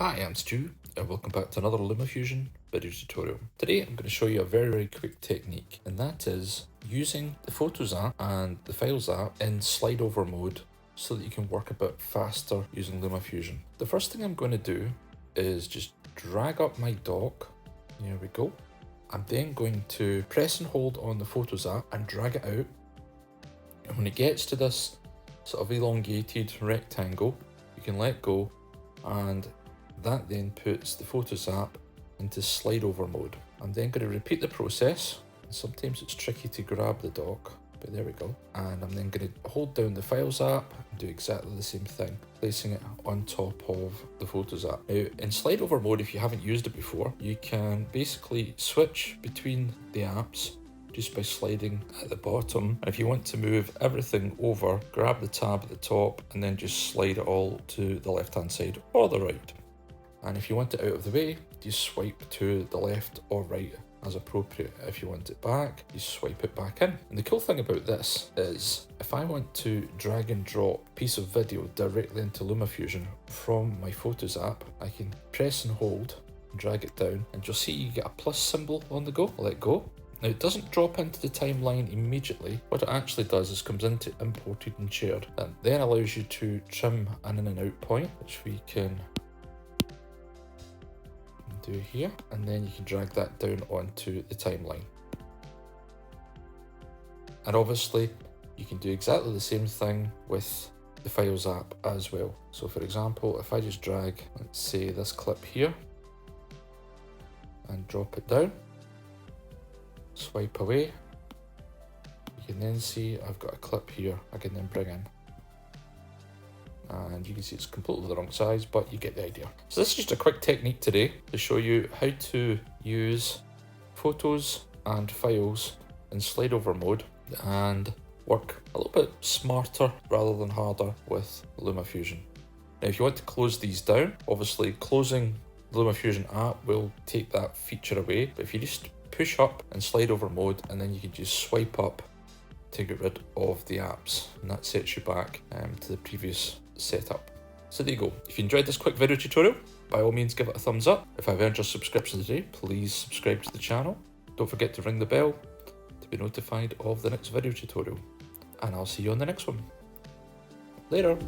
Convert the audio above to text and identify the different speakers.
Speaker 1: Hi, I'm Stu, and welcome back to another LumaFusion video tutorial. Today I'm going to show you a very quick technique, and that is using the Photos app and the Files app in slide over mode so that you can work a bit faster using LumaFusion. The first thing I'm going to do is just drag up my dock. There we go. I'm then going to press and hold on the Photos app and drag it out. And when it gets to this sort of elongated rectangle, you can let go, and that then puts the Photos app into slide over mode. I'm then going to repeat the process. Sometimes it's tricky to grab the dock, but there we go. And I'm then going to hold down the Files app and do exactly the same thing, placing it on top of the Photos app. Now, in slide over mode, if you haven't used it before, you can basically switch between the apps just by sliding at the bottom. And if you want to move everything over, grab the tab at the top and then just slide it all to the left hand side or the right. And if you want it out of the way, you swipe to the left or right as appropriate. If you want it back, you swipe it back in. And the cool thing about this is if I want to drag and drop a piece of video directly into LumaFusion from my Photos app, I can press and hold and drag it down, and you'll see you get a plus symbol on the go. Let go. Now, it doesn't drop into the timeline immediately. What it actually does is comes into imported and shared, and then allows you to trim an in and out point, which we can do here, and then you can drag that down onto the timeline. And obviously you can do exactly the same thing with the Files app as well. So for example, if I just drag, let's say, this clip here and drop it down, swipe away, you can then see I've got a clip here I can then bring in. And you can see it's completely the wrong size, but you get the idea. So this is just a quick technique today to show you how to use Photos and Files in slide over mode and work a little bit smarter rather than harder with LumaFusion. Now, if you want to close these down, obviously closing the LumaFusion app will take that feature away, but if you just push up in slide over mode, and then you can just swipe up to get rid of the apps, and that sets you back to the previous setup. So there you go. If you enjoyed this quick video tutorial, by all means give it a thumbs up. If I've earned your subscription today, please subscribe to the channel. Don't forget to ring the bell to be notified of the next video tutorial, and I'll see you on the next one. Later.